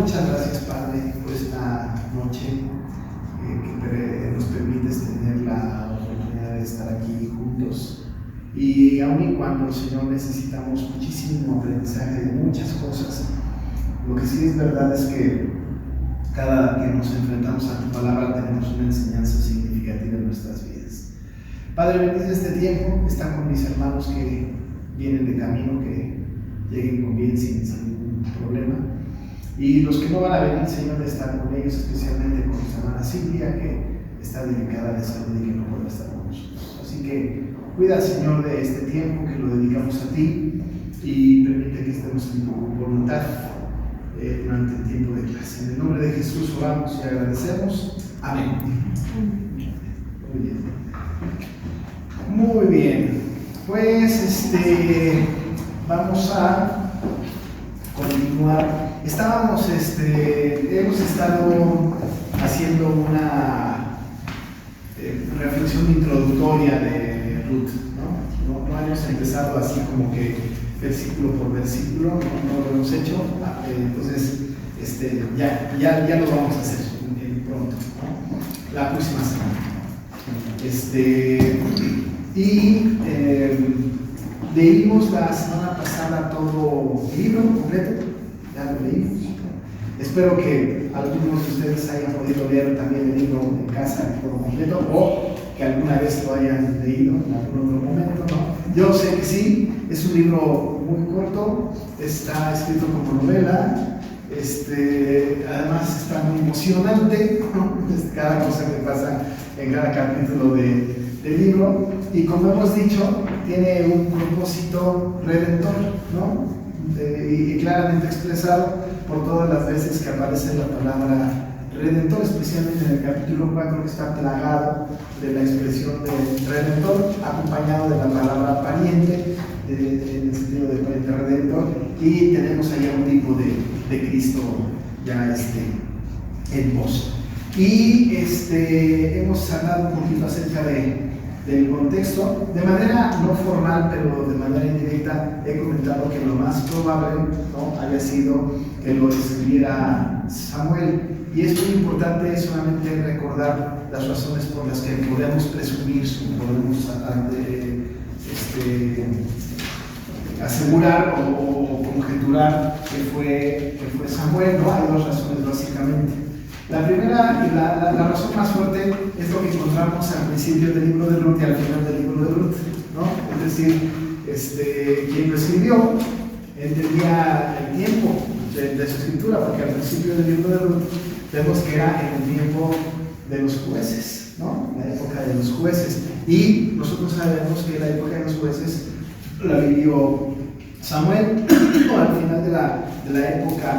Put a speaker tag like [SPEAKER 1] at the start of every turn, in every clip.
[SPEAKER 1] muchas gracias, Padre, por esta noche que nos permites tener la oportunidad de estar aquí juntos. Y aun y cuando, Señor, necesitamos muchísimo aprendizaje de muchas cosas, lo que sí es verdad es que cada que nos enfrentamos a tu palabra tenemos una enseñanza significativa en nuestras vidas. Padre, bendice este tiempo, están con mis hermanos que vienen de camino, que lleguen con bien sin ningún problema. Y los que no van a venir, Señor, están con ellos, especialmente con nuestra hermana Silvia, que está delicada de salud y que no puede estar con nosotros. Así que cuida, Señor, de este tiempo que lo dedicamos a ti y permite que estemos en tu voluntad durante el tiempo de clase. En el nombre de Jesús oramos y agradecemos. Amén. Muy bien. Muy bien. Pues vamos a continuar. Hemos estado haciendo una reflexión introductoria de Ruth, ¿no? No hemos empezado así como que versículo por versículo, no lo hemos hecho, entonces ya lo vamos a hacer pronto, ¿no? La próxima semana. Leímos la semana pasada todo el libro completo, ya lo leímos. Espero que algunos de ustedes hayan podido leer también el libro en casa todo completo, o que alguna vez lo hayan leído en algún otro momento, ¿no? Yo sé que sí, es un libro muy corto, está escrito como novela, además está muy emocionante, ¿no? Cada cosa que pasa en cada capítulo del libro, y como hemos dicho, tiene un propósito redentor, ¿no? Y claramente expresado por todas las veces que aparece la palabra redentor, especialmente en el capítulo 4, que está plagado de la expresión de redentor, acompañado de la palabra pariente, en el sentido de pariente redentor, y tenemos allá un tipo de Cristo ya en voz. Y hemos hablado un poquito acerca del contexto, de manera no formal, pero de manera indirecta. He comentado que lo más probable, ¿no?, haya sido que lo escribiera Samuel, y es muy importante solamente recordar las razones por las que podemos presumir, podemos asegurar o conjeturar que fue Samuel, ¿no? Hay dos razones básicamente. La primera y la razón más fuerte es lo que encontramos al principio del libro de Ruth y al final del libro de Ruth, ¿no? Es decir, quien lo escribió entendía el tiempo de su escritura, porque al principio del libro de Ruth vemos que era en el tiempo de los jueces, ¿no? La época de los jueces, y nosotros sabemos que la época de los jueces la vivió Samuel. Al final de la época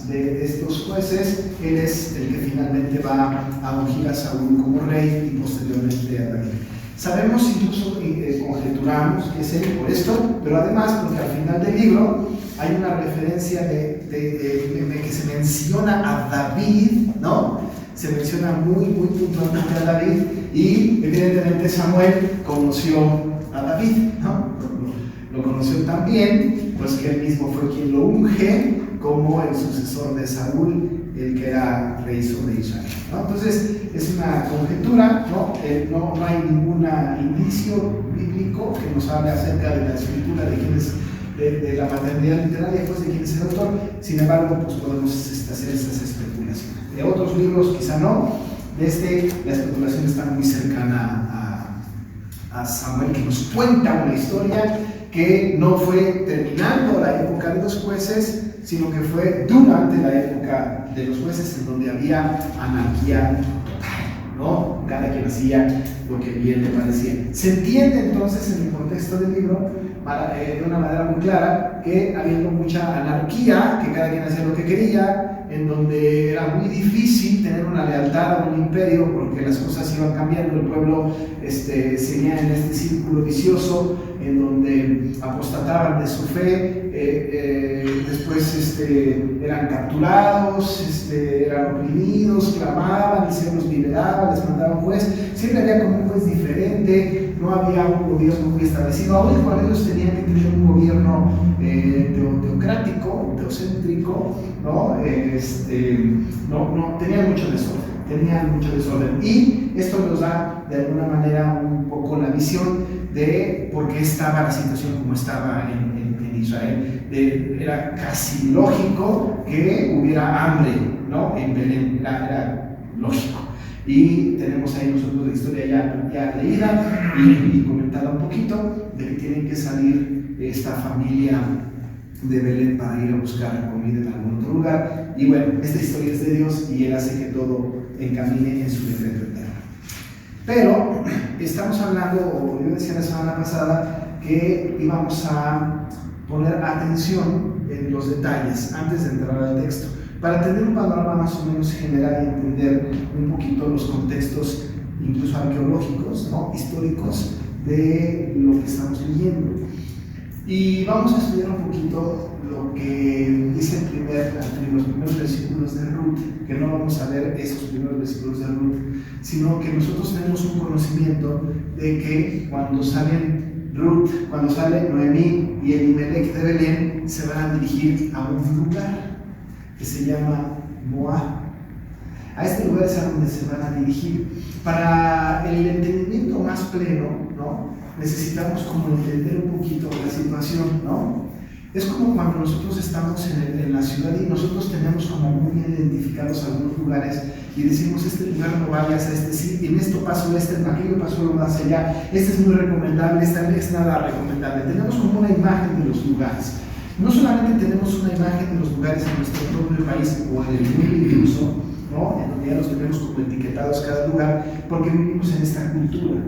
[SPEAKER 1] de estos jueces, él es el que finalmente va a ungir a Saúl como rey y posteriormente a David. Sabemos, incluso conjeturamos que es él por esto, pero además porque al final del libro hay una referencia de que se menciona a David, ¿no? Se menciona muy puntualmente a David, y evidentemente Samuel conoció a David, ¿no? Lo conoció también, pues que él mismo fue quien lo unge como el sucesor de Saúl, el que era rey sobre Israel, ¿no? Entonces es una conjetura, ¿no? No hay ningún indicio bíblico que nos hable acerca de la escritura, de quién es, de la paternidad literaria, pues de quién es el autor. Sin embargo, pues podemos hacer esas especulaciones. De otros libros quizá no, la especulación está muy cercana a Samuel, que nos cuenta una historia que no fue terminando la época de los jueces, sino que fue durante la época de los jueces, en donde había anarquía total, ¿no? Cada quien hacía lo que bien le parecía. Se entiende entonces en el contexto del libro, de una manera muy clara, que habiendo mucha anarquía, que cada quien hacía lo que quería, en donde era muy difícil tener una lealtad a un imperio, porque las cosas iban cambiando, el pueblo seguía en este círculo vicioso, en donde apostataban de su fe, después eran capturados, eran oprimidos, clamaban y se los liberaba, les mandaba un juez. Siempre había como un juez diferente, no había un gobierno muy establecido, aún cuando ellos tenían que tener un gobierno teocrático, teocéntrico, ¿no? Tenían mucho desorden. Y esto nos da de alguna manera un poco la visión de por qué estaba la situación como estaba en Israel. Era casi lógico que hubiera hambre, ¿no? En Belén, era lógico. Y tenemos ahí nosotros la historia ya leída y comentada un poquito de que tienen que salir esta familia de Belén para ir a buscar comida en algún otro lugar. Y bueno, esta historia es de Dios y Él hace que todo encamine en su decreto eterno. Pero estamos hablando, yo decía la semana pasada, que íbamos a poner atención en los detalles antes de entrar al texto, para tener un panorama más o menos general y entender un poquito los contextos, incluso arqueológicos, ¿no? Históricos, de lo que estamos leyendo. Y vamos a estudiar un poquito lo que dice los primeros versículos de Ruth, que no vamos a ver esos primeros versículos de Ruth, sino que nosotros tenemos un conocimiento de que cuando sale Noemí y Elimelech de Belén, se van a dirigir a un lugar que se llama Moab. A este lugar es a donde se van a dirigir. Para el entendimiento más pleno, ¿no? Necesitamos como entender un poquito la situación, ¿no? Es como cuando nosotros estamos en la ciudad y nosotros tenemos como muy bien identificados algunos lugares y decimos, este lugar no vayas, a este sí, en esto pasó aquello pasó lo más allá, este es muy recomendable, esta no es nada recomendable. Tenemos como una imagen de los lugares. No solamente tenemos una imagen de los lugares en nuestro propio país o en el mundo incluso, ¿no? En donde ya los tenemos como etiquetados cada lugar, porque vivimos en esta cultura.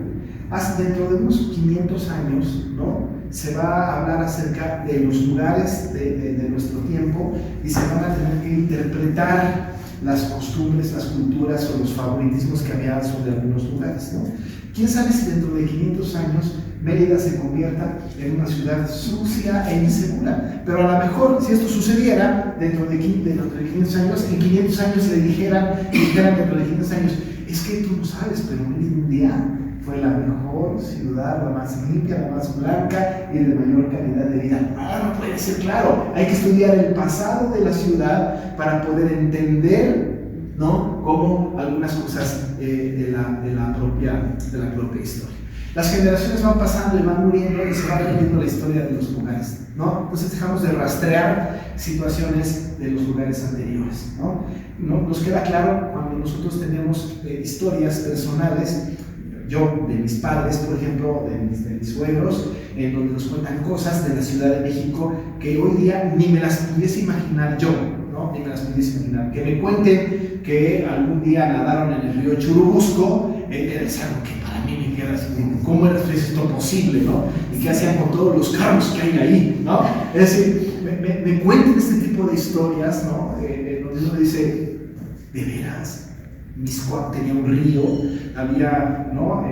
[SPEAKER 1] Hasta dentro de unos 500 años, ¿no? Se va a hablar acerca de los lugares de nuestro tiempo y se van a tener que interpretar las costumbres, las culturas o los favoritismos que había sobre algunos lugares, ¿no? ¿Quién sabe si dentro de 500 años Mérida se convierta en una ciudad sucia e insegura? Pero a lo mejor, si esto sucediera dentro de 500 años, en 500 años le dijeran dentro de 500 años, es que tú no sabes, pero Mérida un día fue la mejor ciudad, la más limpia, la más blanca y de mayor calidad de vida. No puede ser, claro. Hay que estudiar el pasado de la ciudad para poder entender, ¿no?, cómo algunas cosas de la propia historia. Las generaciones van pasando y van muriendo y se va perdiendo la historia de los lugares, ¿no? Entonces dejamos de rastrear situaciones de los lugares anteriores, ¿no? Nos queda claro cuando nosotros tenemos historias personales. Yo, de mis padres, por ejemplo, de mis suegros, en donde nos cuentan cosas de la Ciudad de México que hoy día ni me las pudiese imaginar yo, ¿no? Ni me las pudiese imaginar. Que me cuenten que algún día nadaron en el río Churubusco, es algo que para mí me queda así, ¿cómo era esto posible, no? Y qué hacían con todos los carros que hay ahí, ¿no? Es decir, me cuentan este tipo de historias, ¿no? Donde uno dice, ¿de veras? Miscuac tenía un río, había, ¿no?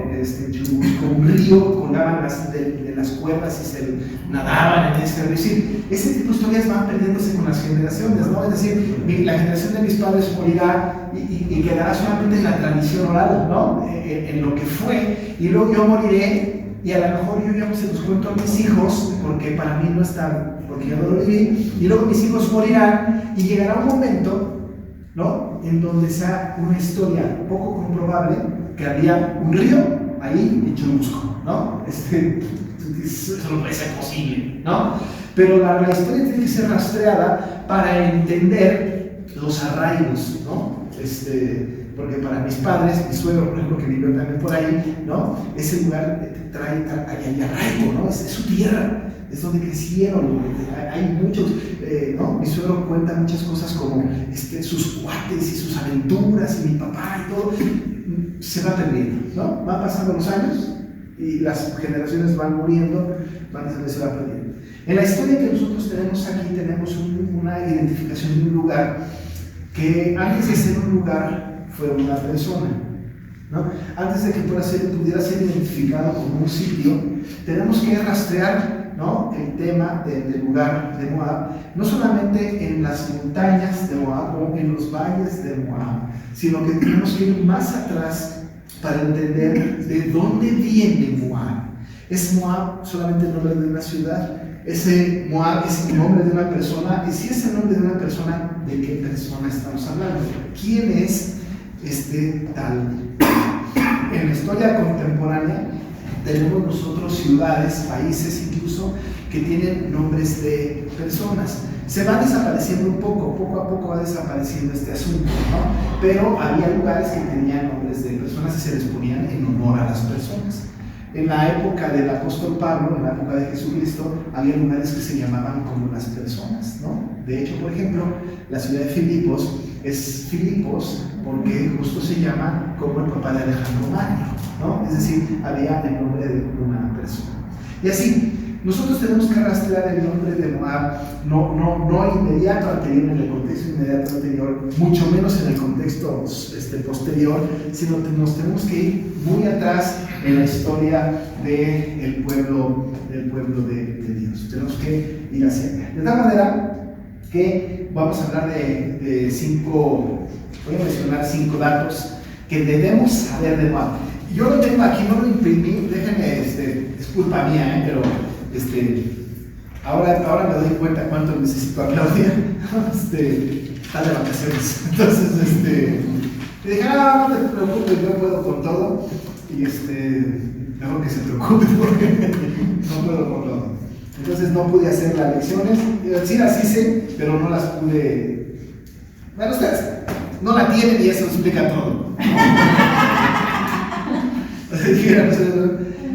[SPEAKER 1] Churubusco, un río, colgaban de las cuerdas y se nadaban en ese río. Es decir, ese tipo de historias van perdiéndose con las generaciones, ¿no? Es decir, la generación de mis padres morirá y quedará solamente en la tradición oral, ¿no? En lo que fue, y luego yo moriré y a lo mejor yo ya se los cuento a mis hijos, porque para mí no está, porque yo no lo viví, y luego mis hijos morirán y llegará un momento, ¿no?, en donde sea una historia poco comprobable que había un río ahí en Churubusco, ¿no? Eso no puede ser posible, ¿no? Pero la historia tiene que ser rastreada para entender los arraigos, ¿no? Porque para mis padres, mi suegro, por ejemplo, que vivió también por ahí, ¿no? Ese lugar trae arraigo, ¿no? Es su tierra. Es donde crecieron, hay muchos, ¿no? Mi suegro cuenta muchas cosas como sus cuates y sus aventuras y mi papá y todo, se va perdiendo, ¿no? Van pasando los años y las generaciones van muriendo, se va perdiendo. En la historia que nosotros tenemos aquí, tenemos una identificación de un lugar que antes de ser un lugar fue una persona, ¿no? Antes de que pudiera ser identificado como un sitio, tenemos que rastrear, ¿no?, el tema del lugar de Moab, no solamente en las montañas de Moab o en los valles de Moab, sino que tenemos que ir más atrás para entender de dónde viene Moab, ¿Es Moab solamente el nombre de una ciudad? ¿Ese Moab es el nombre de una persona? Y si es el nombre de una persona, ¿de qué persona estamos hablando? ¿Quién es este tal? En la historia contemporánea tenemos nosotros ciudades, países incluso, que tienen nombres de personas. Se va desapareciendo un poco, poco a poco va desapareciendo este asunto, ¿no? Pero había lugares que tenían nombres de personas y se les ponían en honor a las personas. En la época del apóstol Pablo, en la época de Jesucristo, había lugares que se llamaban como las personas, ¿no? De hecho, por ejemplo, la ciudad de Filipos es Filipos porque justo se llama como el papá de Alejandro Magno, ¿no? Es decir, había el nombre de una persona. Y así, nosotros tenemos que rastrear el nombre de Moab, no inmediato anterior, en el contexto inmediato anterior, mucho menos en el contexto posterior, sino que nos tenemos que ir muy atrás en la historia del pueblo de Dios. Tenemos que ir hacia allá. De tal manera que vamos a hablar de 5, voy a mencionar 5 datos que debemos saber de Moab. Yo lo tengo aquí, no lo imprimí, déjenme, es culpa mía, pero ahora me doy cuenta cuánto necesito a Claudia. Está de vacaciones. Entonces, le dije, no te preocupes, yo puedo con todo. Y mejor que se preocupe porque no puedo con todo. Entonces no pude hacer las lecciones. Sí las hice, pero no las pude. Bueno, ustedes no la tienen y eso explica todo.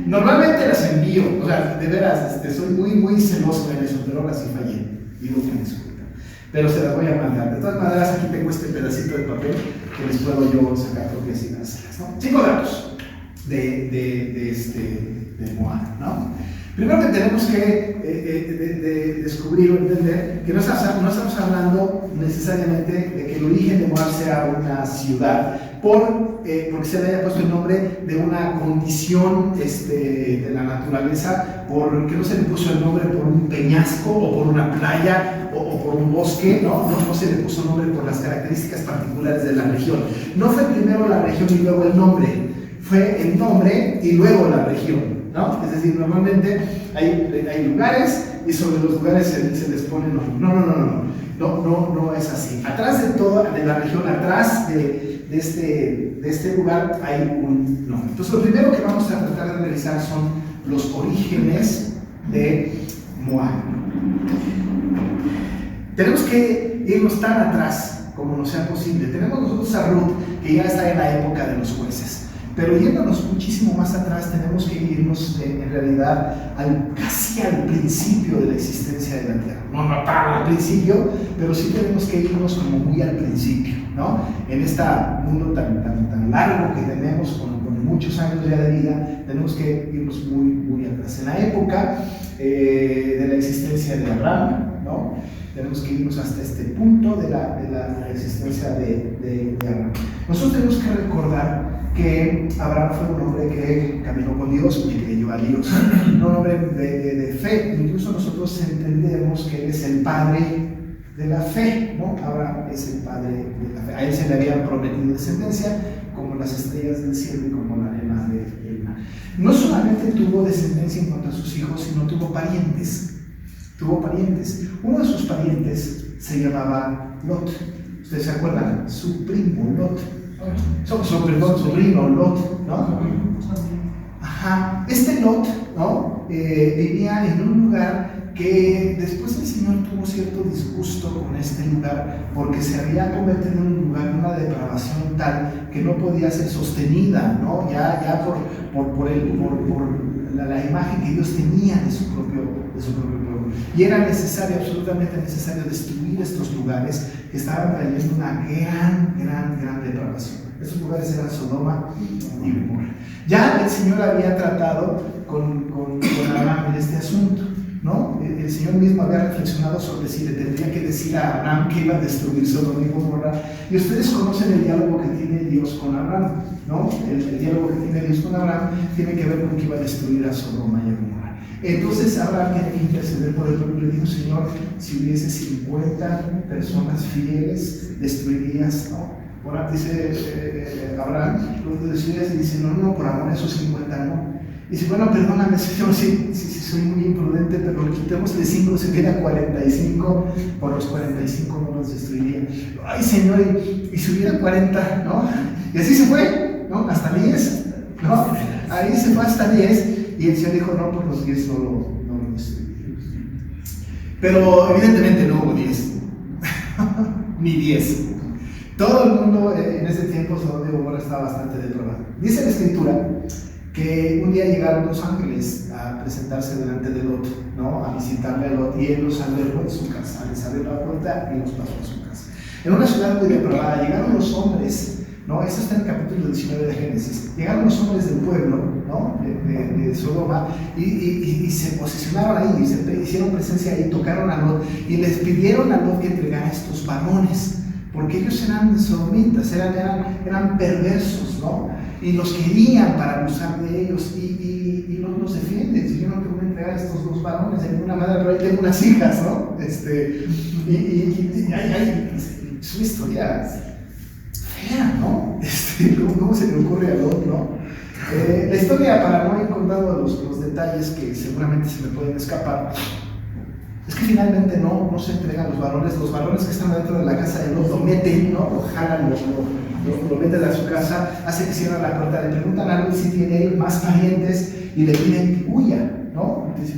[SPEAKER 1] Normalmente las envío, o sea, de veras, soy muy celoso en eso, pero ahora sí fallé, digo que me disculpen. Pero se las voy a mandar. De todas maneras, aquí tengo este pedacito de papel que les puedo yo sacar propias y dárselas, ¿no? 5 datos de Moab, ¿no? Primero que tenemos que descubrir o entender que no estamos hablando necesariamente de que el origen de Moab sea una ciudad, porque se le haya puesto el nombre de una condición de la naturaleza, porque no se le puso el nombre por un peñasco o por una playa o por un bosque, no se le puso nombre por las características particulares de la región. No fue primero la región y luego el nombre, fue el nombre y luego la región, ¿no? Es decir, normalmente hay lugares y sobre los lugares se les pone nombre. No es así. Atrás de toda de la región, atrás de este lugar hay un nombre. Entonces, lo primero que vamos a tratar de analizar son los orígenes de Moab. Tenemos que irnos tan atrás como nos sea posible. Tenemos nosotros a Ruth, que ya está en la época de los jueces. Pero yéndonos muchísimo más atrás, tenemos que irnos en realidad casi al principio de la existencia de la tierra. No tan al principio, pero sí tenemos que irnos como muy al principio, ¿no? En este mundo tan largo que tenemos, con muchos años ya de vida, tenemos que irnos muy atrás. En la época de la existencia de Abraham, ¿no? Tenemos que irnos hasta este punto de la existencia de Abraham. Nosotros tenemos que recordar que Abraham fue un hombre que caminó con Dios y creyó a Dios, un hombre de fe. Incluso nosotros entendemos que él es el padre de la fe, ¿no? Abraham es el padre de la fe. A él se le había prometido descendencia como las estrellas del cielo y como la arena del mar. No solamente tuvo descendencia en cuanto a sus hijos, sino tuvo parientes. Uno de sus parientes se llamaba Lot. ¿Ustedes se acuerdan? Su primo Lot. Sobrino Lot, ¿no? Ajá. Este Lot, ¿no? Vivía en un lugar que después el Señor tuvo cierto disgusto con este lugar porque se había convertido en un lugar de una depravación tal que no podía ser sostenida, ¿no? Ya por la imagen que Dios tenía de su propio pueblo. Y era necesario, absolutamente necesario, destruir estos lugares que estaban trayendo una gran depravación. Estos lugares eran Sodoma y Gomorra. Ya el Señor había tratado con Abraham en este asunto, ¿no? El Señor mismo había reflexionado sobre si le tendría que decir a Abraham que iba a destruir Sodoma y Gomorra. Y ustedes conocen el diálogo que tiene Dios con Abraham, ¿no? El diálogo que tiene Dios con Abraham tiene que ver con que iba a destruir a Sodoma y a Gomorra. Entonces Abraham tiene que interceder por el pueblo y le dijo: Señor, si hubiese 50 personas fieles, destruirías, ¿no? Ahora dice Abraham, lo decides y dice: no, por amor a esos 50 no. Y dice, bueno, perdóname, Señor, sí, soy muy imprudente, pero quitémosle 5, se queda 45, por los 45 no los destruiría. Ay, Señor, y si hubiera 40, ¿no? Y así se fue, ¿no? Hasta 10, ¿no? Ahí se fue hasta 10, y el Señor dijo, no, por los 10 no lo destruiría. Pero evidentemente no hubo 10, ni 10. Todo el mundo en ese tiempo, Sodoma y Gomorra, estaba bastante depravado. Dice la Escritura que un día llegaron dos ángeles a presentarse delante de Lot, ¿no? A visitarle a Lot, y él los albergó en su casa, les abrió la puerta y los pasó a su casa. En una ciudad muy depravada llegaron los hombres, ¿no? Eso está en el capítulo 19 de Génesis. Llegaron los hombres del pueblo, ¿no? de Sodoma, y se posicionaron ahí, y se hicieron presencia ahí, tocaron a Lot y les pidieron a Lot que entregara a estos varones, porque ellos eran sodomitas, eran perversos, ¿no? Y los querían para abusar de ellos, y no los defienden. Si yo no te voy a entregar a estos dos varones, tengo una madre, pero ahí tengo unas hijas, ¿no? Es una historia fea, ¿no? ¿Cómo se le ocurre a Lot, no? La historia, para no ir contando los detalles que seguramente se me pueden escapar, es que finalmente no se entregan los varones que están dentro de la casa de Lot lo meten, ¿no? Lo jalan, lo meten a su casa, hace que cierran la puerta, le preguntan a Lot si tiene más parientes y le piden que huya, ¿no? Dice,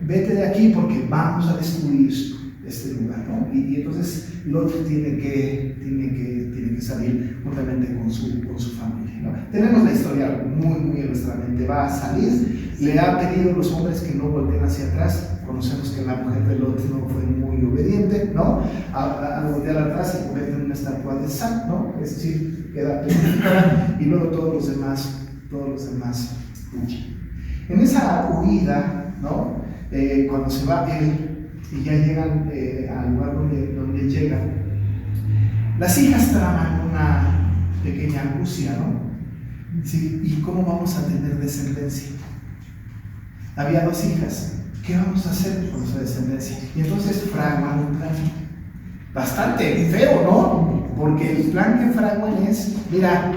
[SPEAKER 1] vete de aquí porque vamos a destruir este lugar, ¿no? Y entonces Lot tiene que salir juntamente con su familia, ¿no? Tenemos la historia muy en nuestra mente. Va a salir, le ha pedido a los hombres que no volteen hacia atrás. Conocemos que la mujer de Lot no fue muy obediente, ¿no? Al voltear atrás se convierte en una estatua de sal, ¿no? Es decir, queda petrificada, y luego todos los demás huyen. En esa huida, ¿no? Cuando se va él y ya llegan al lugar donde llegan, las hijas traman una pequeña angustia, ¿no? Sí, ¿y cómo vamos a tener descendencia? Había dos hijas. ¿Qué vamos a hacer con esa descendencia? Y entonces fraguan un plan bastante feo, ¿no? Porque el plan que fraguan es, mira,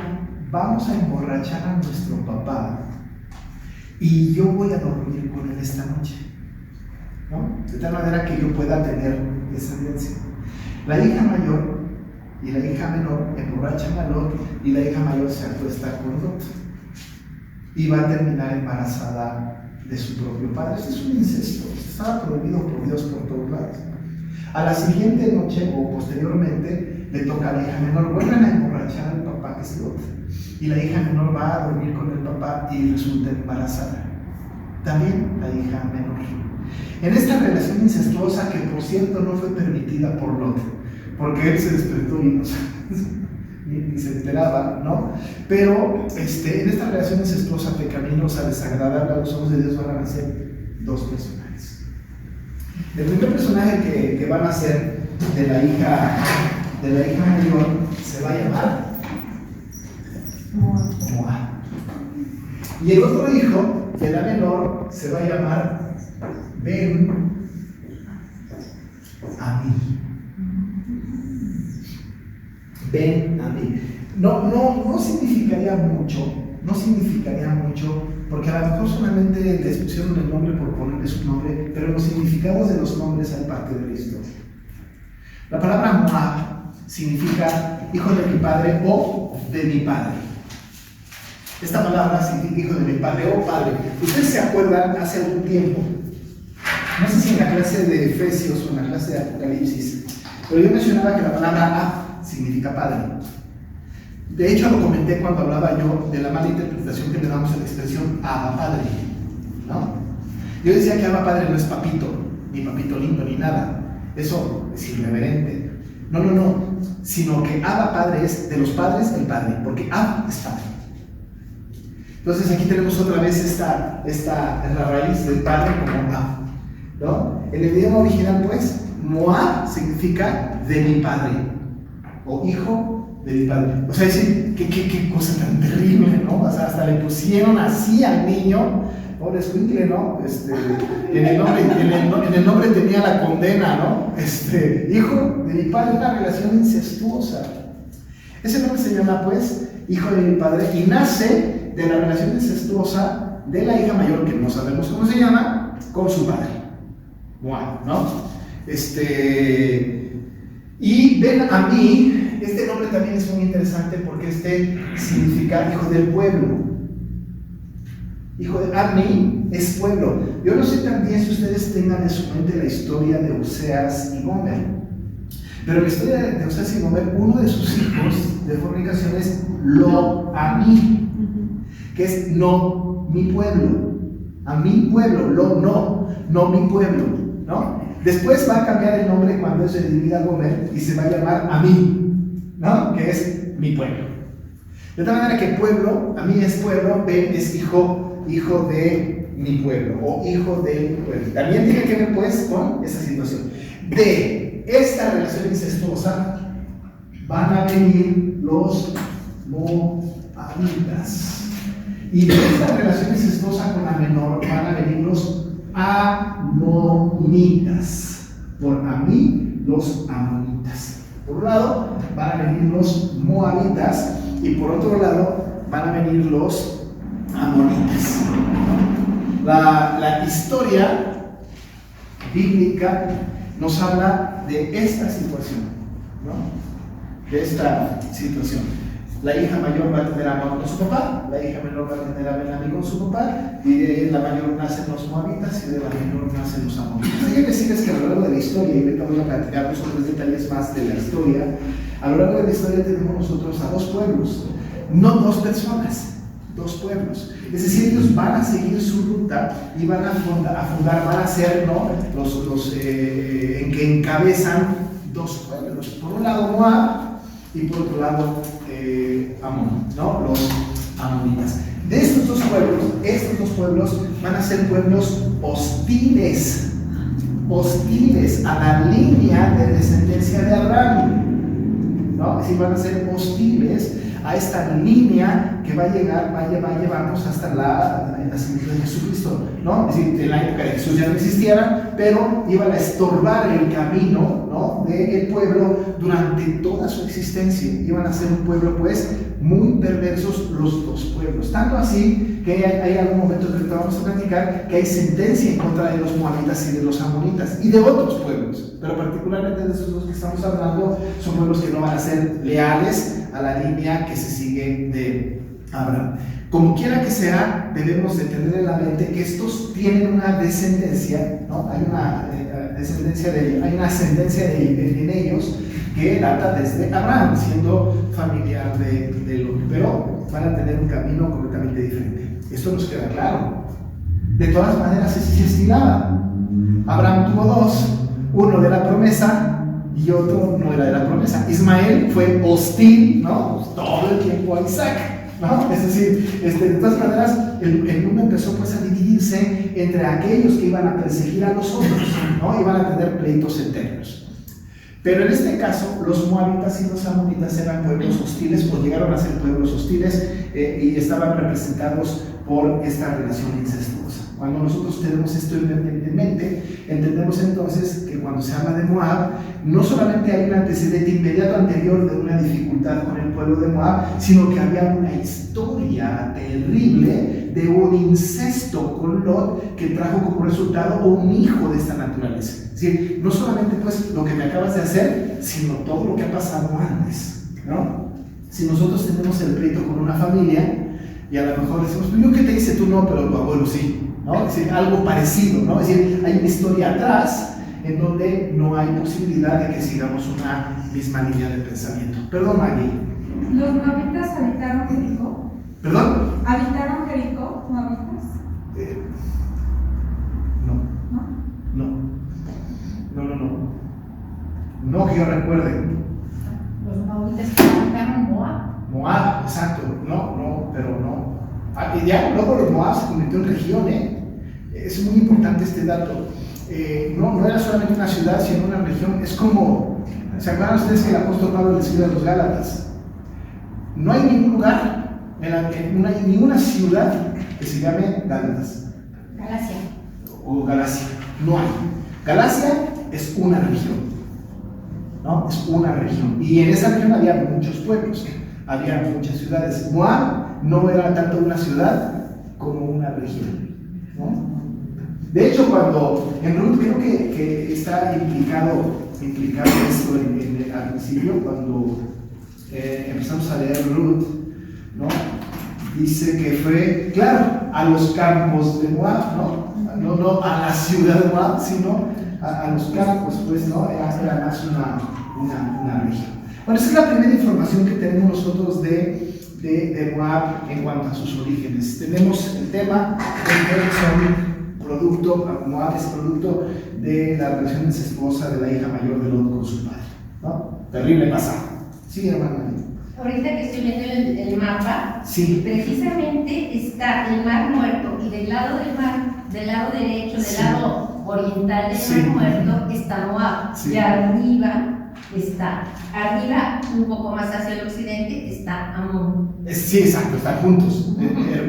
[SPEAKER 1] vamos a emborrachar a nuestro papá y yo voy a dormir con él esta noche, ¿no? De tal manera que yo pueda tener descendencia. La hija mayor y la hija menor emborrachan a Lot, y la hija mayor se acuesta con Lot y va a terminar embarazada de su propio padre. Este es un incesto, estaba prohibido por Dios por todos lados. A la siguiente noche o posteriormente le toca a la hija menor, vuelven a emborrachar al papá, que es Lot, y la hija menor va a dormir con el papá y resulta embarazada también la hija menor. En esta relación incestuosa, que por cierto no fue permitida por Lot, porque él se despertó y ni se enteraba, ¿no? Pero en esta relación incestuosa, pecaminosa, desagradable a los ojos de Dios, van a nacer dos personajes. El primer personaje que va a nacer de la hija mayor se va a llamar Moab. Y el otro hijo, de la menor, se va a llamar Ben-Ammi. Ben-Ammi. No significaría mucho, porque a lo mejor solamente les pusieron el nombre por ponerle su nombre, pero los significados de los nombres hay parte de la historia. La palabra Moab significa hijo de mi padre o de mi padre. Esta palabra significa hijo de mi padre o padre. Ustedes se acuerdan hace algún tiempo, no sé si en la clase de Efesios o en la clase de Apocalipsis, pero yo mencionaba que la palabra Ab significa padre. De hecho, lo comenté cuando hablaba yo de la mala interpretación que le damos a la expresión Abba Padre, ¿no? Yo decía que Abba Padre no es papito, ni papito lindo, ni nada. Eso es irreverente. No, sino que Abba Padre es de los padres el padre, porque Ab es padre. Entonces aquí tenemos otra vez esta la raíz del padre como Ab, ¿no? En el idioma original, pues, Moab significa de mi padre, o hijo de mi padre. O sea, qué cosa tan terrible, ¿no? O sea, hasta le pusieron así al niño, pobre escuincle, ¿no? En el nombre tenía la condena, ¿no? Hijo de mi padre, una relación incestuosa. Ese nombre se llama, pues, hijo de mi padre, y nace de la relación incestuosa de la hija mayor, que no sabemos cómo se llama, con su padre, Moab, ¿no? Y Ben Ammi, este nombre también es muy interesante porque significa hijo del pueblo. Hijo de Ammi es pueblo. Yo no sé también si ustedes tengan en su mente la historia de Oseas y Gomer. Pero la historia de Oseas y Gomer, uno de sus hijos de fornicación es Lo Ammi, que es no mi pueblo. A mi pueblo, no mi pueblo, ¿no? Después va a cambiar el nombre cuando se divida Gomer y se va a llamar Amí, ¿no? Que es mi pueblo. De tal manera que pueblo, Amí es pueblo, Ben es hijo de mi pueblo o hijo del pueblo. También tiene que ver pues con esa situación. De esta relación incestuosa van a venir los moabitas. Y de esta relación incestuosa con la menor van a venir los amonitas. Por Amí, los amonitas. Por un lado van a venir los moabitas y por otro lado van a venir los amonitas. La historia bíblica nos habla de esta situación, ¿no? De esta situación. La hija mayor va a tener a Moab con su papá, la hija menor va a tener a Ben-Ammi con su papá, y de la mayor nacen los moabitas y de la menor nacen los amonitas. Hay que decirles que a lo largo de la historia, y ahorita voy a platicar otros detalles más de la historia, a lo largo de la historia tenemos nosotros a dos pueblos, no dos personas, dos pueblos. Es decir, ellos van a seguir su ruta y van a fundar, van a ser, ¿no? los en que encabezan dos pueblos. Por un lado Moab y por otro lado Amón, ¿no? Los amonitas. De estos dos pueblos van a ser pueblos hostiles a la línea de descendencia de Abraham, ¿no? Es decir, van a ser hostiles a esta línea que va a llevarnos hasta el nacimiento de Jesucristo, ¿no? Es decir, en la época de Jesús ya no existiera, pero iban a estorbar el camino, ¿no? del pueblo durante toda su existencia. Iban a ser un pueblo, pues, muy perversos los dos pueblos. Tanto así que hay algún momento que ahorita vamos a platicar que hay sentencia en contra de los moabitas y de los amonitas y de otros pueblos, pero particularmente de esos dos que estamos hablando, son pueblos que no van a ser leales a la línea que se sigue de Abraham. Como quiera que sea, debemos de tener en la mente que estos tienen una descendencia, ¿no? Hay una ascendencia en ellos que data desde Abraham, siendo familiar de Lot, pero van a tener un camino completamente diferente. Esto nos queda claro. De todas maneras, es estilada. Abraham tuvo dos, uno de la promesa y otro no era de la promesa. Ismael fue hostil, ¿no? Todo el tiempo a Isaac, ¿no? Es decir, de todas maneras, el mundo empezó pues a dividirse entre aquellos que iban a perseguir a los otros, ¿no? Iban a tener pleitos eternos. Pero en este caso, los moabitas y los amonitas eran pueblos hostiles, o llegaron a ser pueblos hostiles, y estaban representados por esta relación incestuosa. Cuando nosotros tenemos esto en mente, entendemos entonces que cuando se habla de Moab, no solamente hay un antecedente inmediato anterior de una dificultad con el pueblo de Moab, sino que había una historia terrible de un incesto con Lot que trajo como resultado un hijo de esta naturaleza. Es decir, no solamente pues lo que me acabas de hacer, sino todo lo que ha pasado antes, ¿no? Si nosotros tenemos el pleito con una familia y a lo mejor decimos, yo qué te hice, tú no, pero tu abuelo sí, ¿no? Es decir, algo parecido, ¿no? Es decir, hay una historia atrás en donde no hay posibilidad de que sigamos una misma línea de pensamiento. Perdón, Maggie.
[SPEAKER 2] ¿Los moabitas habitaron Jericó?
[SPEAKER 1] ¿Perdón?
[SPEAKER 2] ¿Habitaron Jericó, moabitas?
[SPEAKER 1] No que yo recuerde.
[SPEAKER 3] Los moabitas habitaron Moab.
[SPEAKER 1] Moab, exacto. Pero no. Y ya luego los Moab se convirtió en región, Es muy importante este dato. No era solamente una ciudad, sino una región. Es como, ¿se acuerdan ustedes que el apóstol Pablo le escribe a los Gálatas? No hay ningún lugar, no hay ninguna ciudad que se llame Gálatas.
[SPEAKER 3] Galacia.
[SPEAKER 1] O Galacia. No hay. Galacia es una región, ¿no? Es una región. Y en esa región había muchos pueblos, había muchas ciudades. Moab no era tanto una ciudad como una región, ¿no? De hecho, cuando en Ruth creo que está implicado esto al principio, cuando empezamos a leer Ruth, ¿no? Dice que fue, claro, a los campos de Moab, no a la ciudad de Moab, sino a los campos, pues, ¿no? Era más una región. Bueno, esa es la primera información que tenemos nosotros de Moab en cuanto a sus orígenes. Tenemos el tema de que Moab es producto de la relación incestuosa de la hija mayor de Lot con su padre, ¿no? Terrible pasado. Sí, hermano.
[SPEAKER 4] Ahorita que estoy viendo el mapa,
[SPEAKER 1] Sí.
[SPEAKER 4] precisamente está el Mar Muerto y del lado del mar, del lado derecho, del
[SPEAKER 1] Sí.
[SPEAKER 4] lado oriental del
[SPEAKER 1] Sí.
[SPEAKER 4] Mar Muerto está Moab.
[SPEAKER 1] Sí.
[SPEAKER 4] Y arriba, un poco más hacia el occidente, está Amón.
[SPEAKER 1] Sí, exacto, están juntos,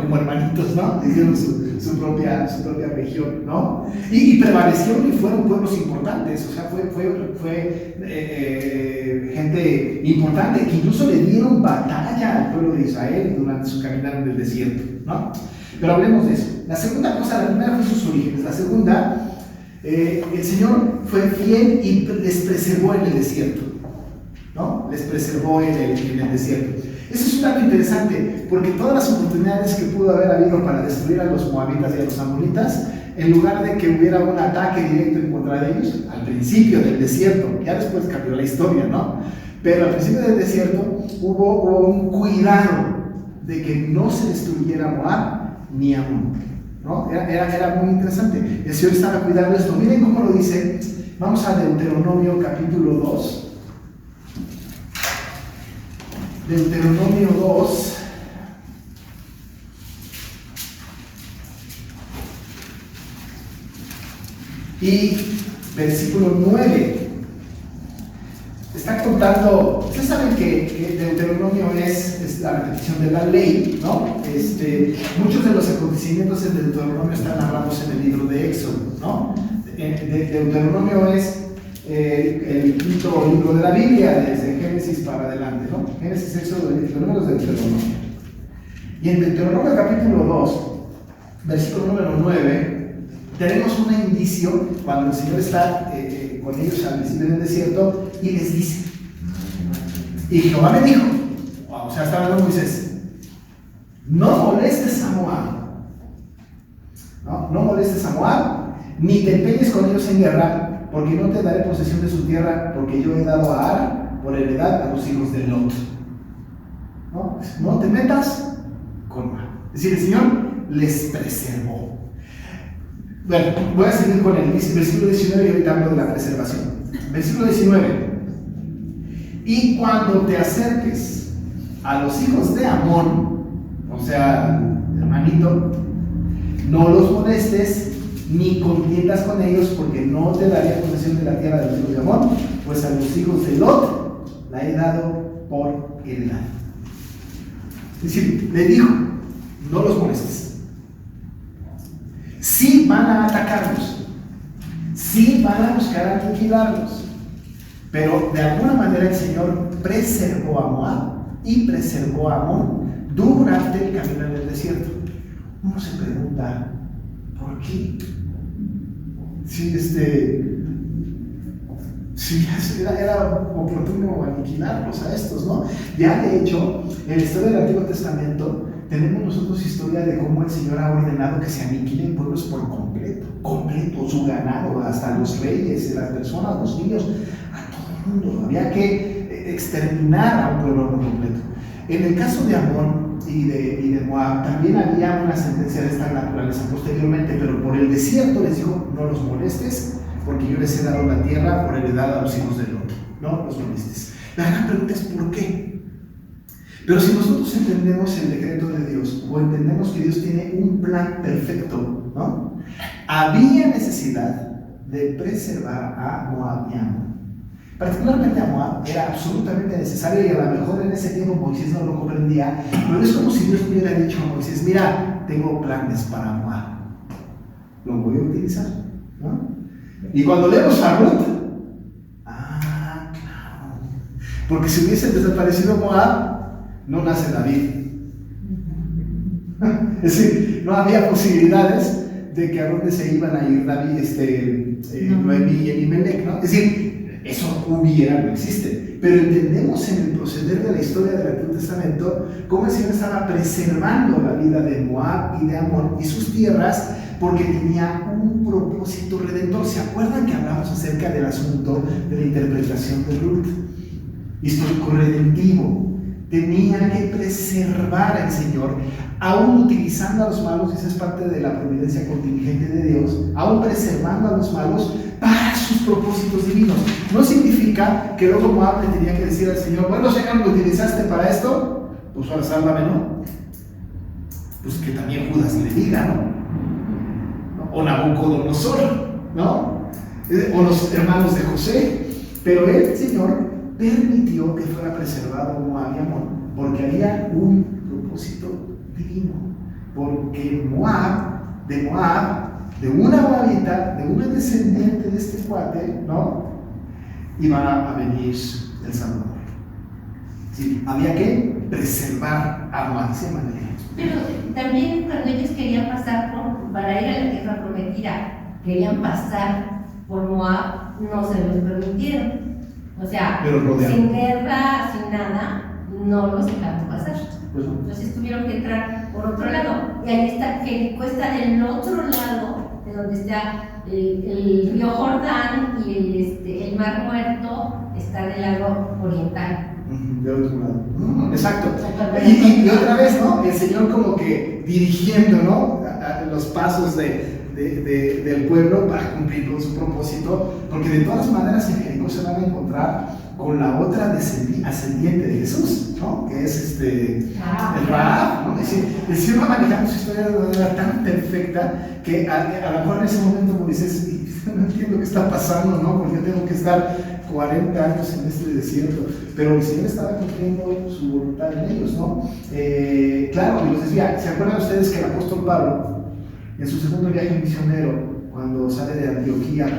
[SPEAKER 1] como hermanitos, ¿no? Hicieron su propia región, ¿no? Y prevalecieron y fueron pueblos importantes, o sea, fue gente importante que incluso le dieron batalla al pueblo de Israel durante su caminar en el desierto, ¿no? Pero hablemos de eso. La segunda cosa, la primera fue sus orígenes, la segunda, el Señor fue fiel y les preservó en el desierto, ¿no? Les preservó en el desierto. Eso es un dato interesante, porque todas las oportunidades que pudo haber habido para destruir a los moabitas y a los amonitas, en lugar de que hubiera un ataque directo en contra de ellos, al principio del desierto, ya después cambió la historia, ¿no? Pero al principio del desierto hubo un cuidado de que no se destruyera Moab ni Amón, ¿no? Era muy interesante. El Señor estaba cuidando esto. Miren cómo lo dice. Vamos a Deuteronomio capítulo 2. Deuteronomio 2. Y versículo 9. Está contando, ustedes saben que Deuteronomio es la repetición de la ley, ¿no? Muchos de los acontecimientos en Deuteronomio están narrados en el libro de Éxodo, ¿no? Deuteronomio es el quinto libro de la Biblia, desde Génesis para adelante, ¿no? Génesis, Éxodo, Números de Deuteronomio. Y en Deuteronomio capítulo 2, versículo número 9, tenemos un indicio cuando el Señor está con ellos al principio del desierto y les dice, y Jehová me dijo, o sea, está hablando Moisés, no molestes a Moab, no molestes a Moab, ni te empeñes con ellos en guerra, porque no te daré posesión de su tierra, porque yo he dado a Ar por heredad a los hijos de Lot. No te metas con Moab. Es decir, el Señor les preservó. Bueno, voy a seguir con el versículo 19 y ahorita hablo de la preservación. Versículo 19. Y cuando te acerques a los hijos de Amón, o sea, hermanito, no los molestes ni contiendas con ellos, porque no te daré posesión de la tierra de los hijos de Amón, pues a los hijos de Lot la he dado por heredad. Es decir, le dijo, no los molestes. Sí van a atacarlos, sí van a buscar aniquilarlos, pero de alguna manera el Señor preservó a Moab y preservó a Amón durante el camino en el desierto. Uno se pregunta, ¿por qué? Si era oportuno aniquilarlos a estos, ¿no? Ya de hecho, en la historia del Antiguo Testamento tenemos nosotros historia de cómo el Señor ha ordenado que se aniquilen pueblos por completo, su ganado, hasta los reyes, las personas, los niños, a todo el mundo. Había que exterminar a un pueblo por completo. En el caso de Amón y de Moab también había una sentencia de esta naturaleza posteriormente, pero por el desierto les dijo, no los molestes, porque yo les he dado la tierra por heredad a los hijos de Lot. No los molestes. La gran pregunta es ¿por qué? Pero si nosotros entendemos el decreto de Dios, o entendemos que Dios tiene un plan perfecto, ¿no? Había necesidad de preservar a Moab y a Amón. Particularmente a Moab era absolutamente necesario, y a lo mejor en ese tiempo Moisés no lo comprendía, pero es como si Dios hubiera dicho a Moisés, mira, tengo planes para Moab, lo voy a utilizar, ¿no? Y cuando leemos a Ruth, claro, porque si hubiese desaparecido Moab, no nace David, Es decir, no había posibilidades de que a dónde se iban a ir David, Noemí y Elimelech, ¿no? Es decir, eso no existe. Pero entendemos en el proceder de la historia del Antiguo Testamento cómo el Señor estaba preservando la vida de Moab y de Amón y sus tierras porque tenía un propósito redentor. ¿Se acuerdan que hablamos acerca del asunto de la interpretación de Ruth? Histórico redentivo. Tenía que preservar al Señor, aún utilizando a los malos, y esa es parte de la providencia contingente de Dios, aún preservando a los malos para sus propósitos divinos. No significa que luego Moab le tenía que decir al Señor, bueno, Señor, ¿me utilizaste para esto? Pues ahora sálvame, ¿no? Pues que también Judas le diga, ¿no? O Nabucodonosor, ¿no? O los hermanos de José. Pero el Señor permitió que fuera preservado Moab y Amón porque había un propósito divino. Porque de una moabita, de una descendiente de este cuate, ¿no? Iba a venir el Salvador. Sí, había que preservar a Moab, de esa manera.
[SPEAKER 4] Pero también cuando ellos querían pasar para ir a la tierra prometida, querían pasar por Moab, no se los permitieron. O sea, sin guerra, sin nada, no los dejaron pasar.
[SPEAKER 1] Pues no.
[SPEAKER 4] Entonces tuvieron que entrar por otro lado. Y ahí está, Jericó está del otro lado, de donde está el río Jordán, y el Mar Muerto está del lado oriental.
[SPEAKER 1] De otro lado. Exacto. Y otra vez, ¿no? El Señor como que dirigiendo, ¿no? A los pasos del pueblo para cumplir con su propósito, porque de todas maneras en Jericó se van a encontrar con la otra ascendiente de Jesús, ¿no? Que es el Rahab, ¿no? Es decir, el Señor va manejando su historia de una manera tan perfecta que a lo mejor en ese momento Moisés no entiendo qué está pasando, ¿no? Porque tengo que estar 40 años en este desierto, pero el Señor estaba cumpliendo su voluntad en ellos, ¿no? Claro, y los decía, ¿se acuerdan ustedes que el apóstol Pablo, en su segundo viaje misionero, cuando sale de Antioquía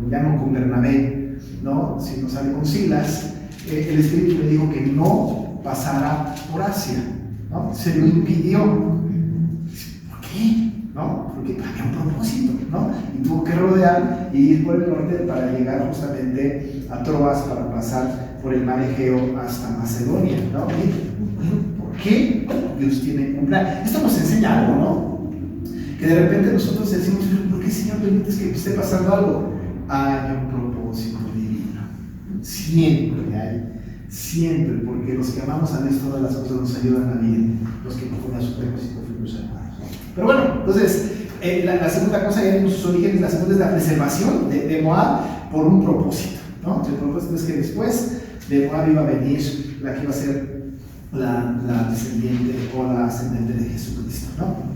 [SPEAKER 1] ya no con Bernabé, ¿no? Sino sale con Silas, el Espíritu le dijo que no pasara por Asia, ¿no? Se lo impidió. ¿Por qué? ¿No? Porque había un propósito, ¿no? Y tuvo que rodear y ir por el norte para llegar justamente a Troas para pasar por el mar Egeo hasta Macedonia, ¿no? ¿Por qué? Dios tiene un plan. Esto nos enseña algo, ¿no? Que de repente nosotros decimos, ¿por qué, Señor, permites que esté pasando algo? Hay un propósito divino. Siempre hay. Siempre, porque los que amamos a Dios todas las cosas nos ayudan a bien. Los que conforme a su propósito fuimos hermanos. Pero bueno, entonces, la segunda cosa, ya vimos sus orígenes. La segunda es la preservación de Moab por un propósito, ¿no? El propósito es que después de Moab iba a venir la que iba a ser la descendiente o la ascendente de Jesucristo, ¿no?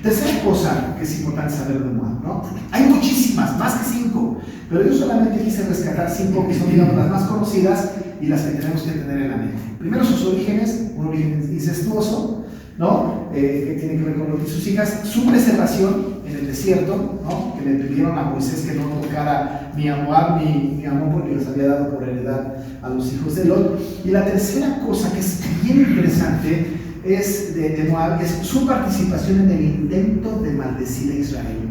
[SPEAKER 1] Tercera cosa que es importante saber de Moab, ¿no? Hay muchísimas, más que 5, pero yo solamente quise rescatar 5 que son, digamos, las más conocidas y las que tenemos que tener en la mente. Primero, sus orígenes, un origen incestuoso, ¿no? Que tiene que ver con Lot y sus hijas, su preservación en el desierto, ¿no? Que le pidieron a Moisés que no tocara ni a Moab ni a Amón porque les había dado por heredad a los hijos de Lot. Y la tercera cosa que es bien interesante es de Moab, es su participación en el intento de maldecir a Israel,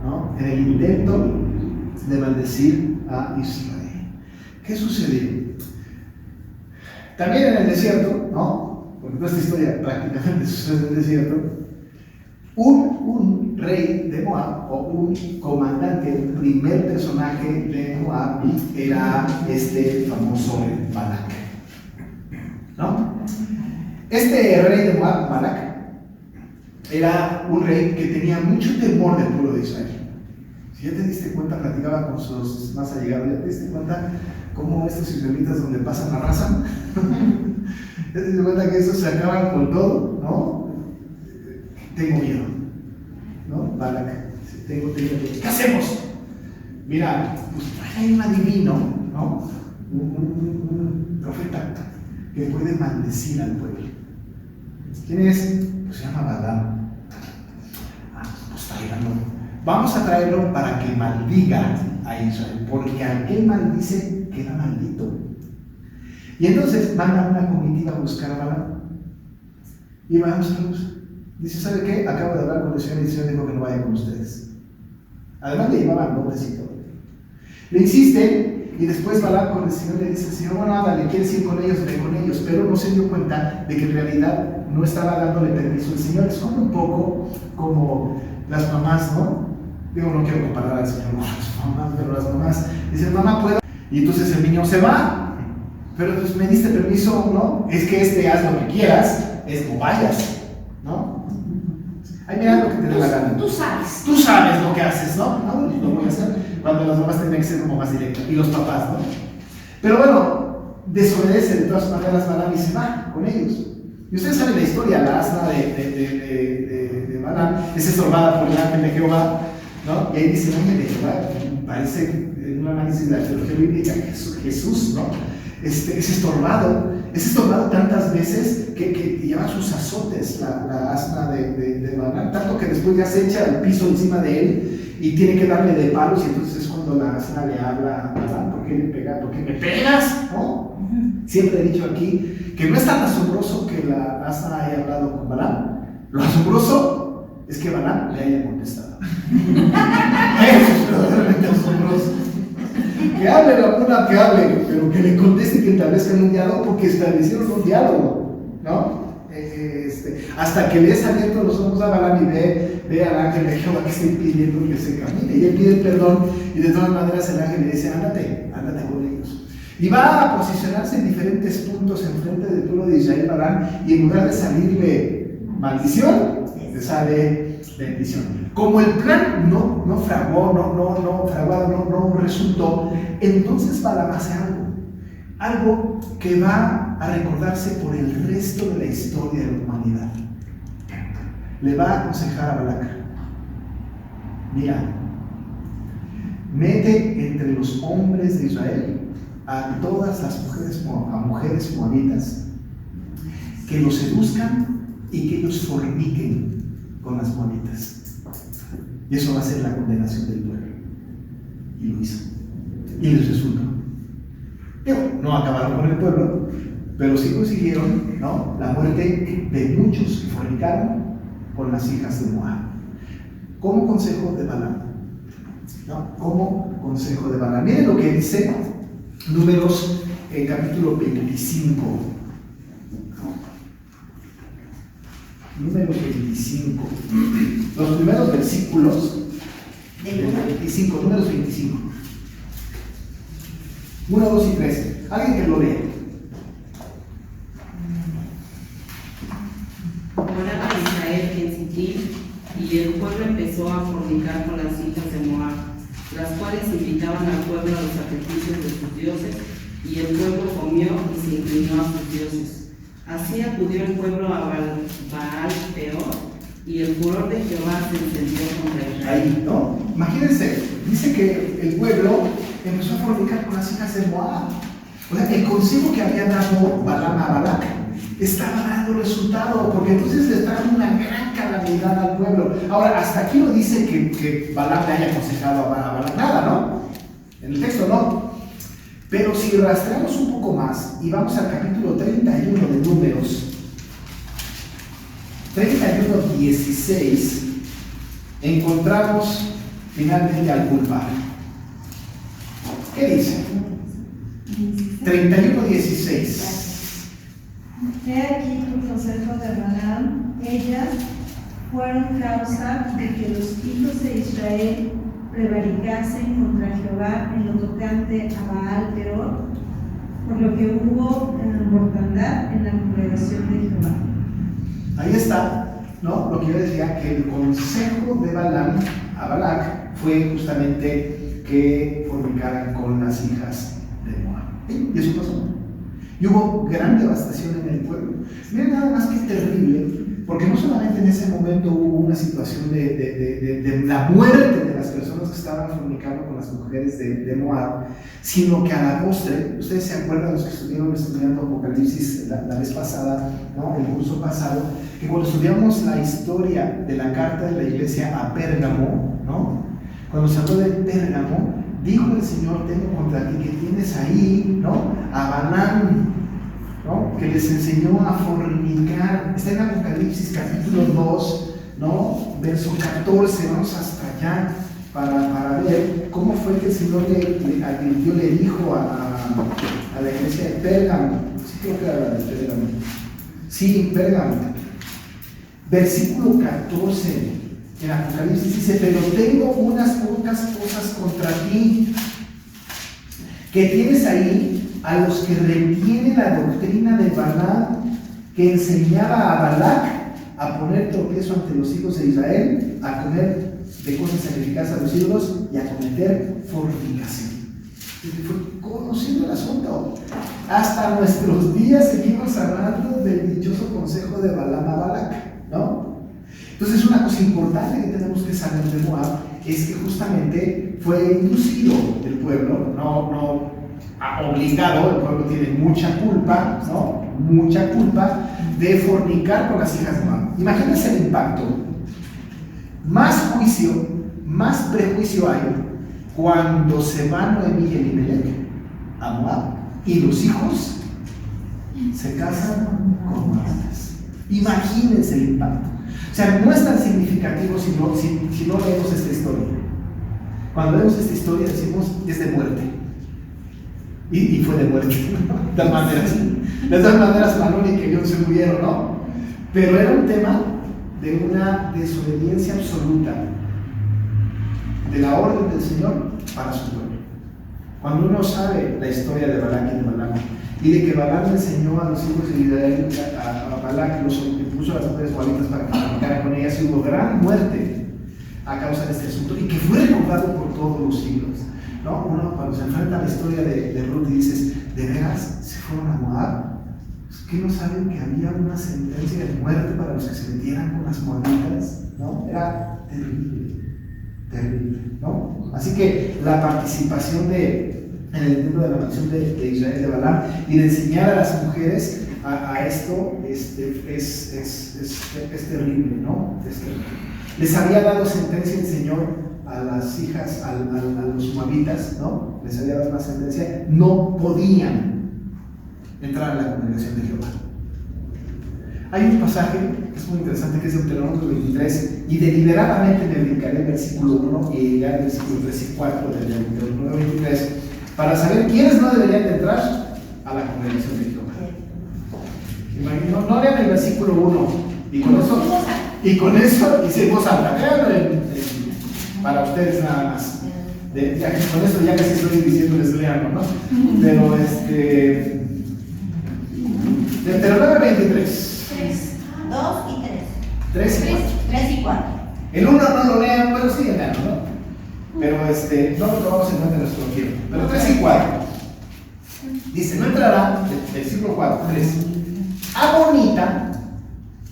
[SPEAKER 1] ¿no? En el intento de maldecir a Israel. ¿Qué sucedió? También en el desierto, ¿no? Porque toda esta historia prácticamente sucede en el desierto. Un rey de Moab, o un comandante, el primer personaje de Moab, era este famoso Balac, ¿no? Este rey de Moab, Balac, era un rey que tenía mucho temor del pueblo de Israel. Si ya te diste cuenta, platicaba con sus más allegados, ya te diste cuenta cómo estos israelitas donde pasan arrasan. Ya te diste cuenta que esos se acaban con todo, ¿no? Tengo miedo, ¿no? Balac, tengo miedo. ¿Qué hacemos? Mira, pues hay un adivino, ¿no? Un profeta que puede maldecir al pueblo. ¿Quién es? Pues se llama Balaam. Pues tráiganlo. Vamos a traerlo para que maldiga a Israel, porque aquel maldice queda maldito. Y entonces manda una comitiva a buscar a Balaam. Y va a nosotros. Dice, ¿sabe qué? Acabo de hablar con el Señor y el Señor dijo que no vaya con ustedes. Además le llevaban botes y todo. Le insiste y después va con el Señor y le dice, Señor, bueno, ándale, ¿quieres ir con ellos? Ve con ellos. Pero no se dio cuenta de que en realidad no estaba dándole permiso al Señor. Es como un poco como las mamás, ¿no? Digo, no quiero comparar al Señor con las mamás, pero las mamás dicen, mamá, ¿puedo? Y entonces el niño se va, pero pues me diste permiso, ¿no? Es que haz lo que quieras, es no vayas, ¿no? Ay, mira lo que te dé la gana.
[SPEAKER 3] Tú sabes.
[SPEAKER 1] Tú sabes lo que haces, ¿no? No, lo voy a hacer. Cuando las mamás tienen que ser como más directas, y los papás, ¿no? Pero bueno, desobedece de todas maneras Balaam y se va con ellos. Y ustedes saben la historia, la asna de Balaam es estorbada por el ángel de Jehová, ¿no? Y ahí dice el ángel de Jehová, parece en un análisis de la teología bíblica, Jesús, ¿no? Es estorbado tantas veces que lleva sus azotes la asna de Balaam, tanto que después ya se echa el piso encima de él y tiene que darle de palos, y entonces es cuando la asna le habla a Balaam, ¿por qué me pegas? ¿No? Siempre he dicho aquí que no es tan asombroso que la asna haya hablado con Balaam, lo asombroso es que Balaam le haya contestado. Eso es verdaderamente asombroso. Que hable la mula, que hable, pero que le conteste y que establezcan un diálogo, porque establecieron un diálogo, ¿no? Hasta que le es abierto los ojos a Balaam y ve al ángel de Jehová que está impidiendo que se camine, y él pide perdón, y de todas maneras el ángel le dice, ándate con ellos. Y va a posicionarse en diferentes puntos en frente del pueblo de Israel, Balaam, y en lugar de salirle maldición, le sale bendición. Como el plan no resultó, entonces Balaam hace algo que va a recordarse por el resto de la historia de la humanidad. Le va a aconsejar a Balac, mira, mete entre los hombres de Israel a todas las mujeres moabitas, que los seduzcan y que ellos forniquen con las moabitas. Y eso va a ser la condenación del pueblo. Y lo hizo. Y les resultó. No acabaron con el pueblo, pero sí consiguieron, ¿no?, la muerte de muchos que fornicaron con las hijas de Moab. Como consejo de Balaam. ¿No? Como consejo de Balaam. Miren lo que dice Números capítulo 25. Números 25. Los primeros versículos del 25, números 25. 1, 2 y 3. Alguien que lo lea.
[SPEAKER 5] Moraba Israel en Sittim, y el pueblo empezó a fornicar con las hijas de Moab, las cuales invitaban al pueblo a los sacrificios de sus dioses, y el pueblo comió y se inclinó a sus dioses. Así acudió el pueblo a Baal Peor, y el furor de Jehová se encendió contra Israel.
[SPEAKER 1] Ahí, ¿no? Imagínense, dice que el pueblo empezó a fornicar con las hijas de Moab. O sea, el consejo que había dado Balaam a Balac estaba dando resultado, porque entonces le trajo una gran calamidad al pueblo. Ahora, hasta aquí no dice que Balaam le haya aconsejado a Balac nada, ¿no? En el texto no. Pero si rastreamos un poco más y vamos al capítulo 31 de Números, 31:16, encontramos finalmente al culpable. ¿Qué dice? 31:16.
[SPEAKER 2] He aquí tu consejo de Balaam, ellas fueron causa de que los hijos de Israel prevaricasen contra Jehová en lo tocante a Baal Peor, por lo que hubo mortandad en la congregación de Jehová.
[SPEAKER 1] Ahí está, ¿no? Lo que yo decía, que el consejo de Balaam a Balac fue justamente que fornicaran con las hijas de Moab. Y eso pasó. Y hubo gran devastación en el pueblo. Miren nada más que terrible, porque no solamente en ese momento hubo una situación de la muerte de las personas que estaban fornicando con las mujeres de Moab, sino que a la postre, ustedes se acuerdan, los que estuvieron estudiando Apocalipsis la vez pasada, ¿no?, el curso pasado, que cuando estudiamos la historia de la carta de la iglesia a Pérgamo, ¿no?, cuando se habló de Pérgamo, dijo el Señor, tengo contra ti que tienes ahí, ¿no?, a Balaam, ¿no? Que les enseñó a fornicar. Está en Apocalipsis capítulo 2, ¿no? Verso 14, vamos hasta allá para ver cómo fue que el Señor le dijo a la iglesia de Pérgamo. Sí, creo que era la de Pérgamo. Sí, Pérgamo. Versículo 14 en Apocalipsis dice: pero tengo unas pocas cosas contra ti, que tienes ahí a los que retienen la doctrina de Balaam, que enseñaba a Balac a poner tropiezo ante los hijos de Israel, a comer de cosas sacrificadas a los ídolos y a cometer fornicación. Y fue conocido el asunto. Hasta nuestros días seguimos hablando del dichoso consejo de Balaam a Balac, ¿no? Entonces, una cosa importante que tenemos que saber de Moab es que justamente fue inducido el pueblo, no obligado. El pueblo tiene mucha culpa, ¿no? Mucha culpa de fornicar con las hijas de Moab. Imagínense el impacto. Más juicio, más prejuicio hay cuando se van Noemí y Elimelech a Moab y los hijos se casan con moabitas. Imagínense el impacto. O sea, no es tan significativo si no leemos esta historia. Cuando leemos esta historia decimos, es de muerte. Y fue de muerte, ¿no? De todas maneras, Manuel y Kelión se murieron, ¿no? Pero era un tema de una desobediencia absoluta de la orden del Señor para su pueblo. Cuando uno sabe la historia de Balac y de Balaam, y de que Balaam enseñó a los hijos de Israel, a Balac, los impuso a las mujeres moabitas para que fornicaran con ellas, y hubo gran muerte a causa de este asunto, y que fue recordado por todos los siglos, ¿no? Uno cuando se enfrenta a la historia de Ruth y dices, ¿de veras se fueron a Moab? ¿Qué no saben que había una sentencia de muerte para los que se metieran con las moabitas? ¿No? Era terrible, ¿no? Así que la participación en el intento de la maldición de Israel de Balaam y de enseñar a las mujeres a esto es terrible, ¿no? Es terrible. Les había dado sentencia el Señor a las hijas, a los moabitas, ¿no? Les había dado una sentencia, no podían entrar a la congregación de Jehová. Hay un pasaje que es muy interesante, que es Deuteronomio 23, y deliberadamente me brincaré el versículo 1 y ya el versículo 3 y 4 del Deuteronomio 23, para saber quiénes no deberían de entrar a la congregación de Jehová. No lean el versículo 1, y con eso hicimos alta. Para ustedes nada más. Con eso ya casi estoy diciéndoles leanlo, ¿no? Pero Deuteronomio 23.
[SPEAKER 4] 2 y 3.
[SPEAKER 1] 3 y 4.
[SPEAKER 4] 3 y 4.
[SPEAKER 1] El 1 no lo lean, bueno, sí, leanlo, ¿no? Pero no lo tomamos en cuenta nuestro tiempo. Pero 3 y 4. Dice, no entrará, versículo 4, 3. Amonita,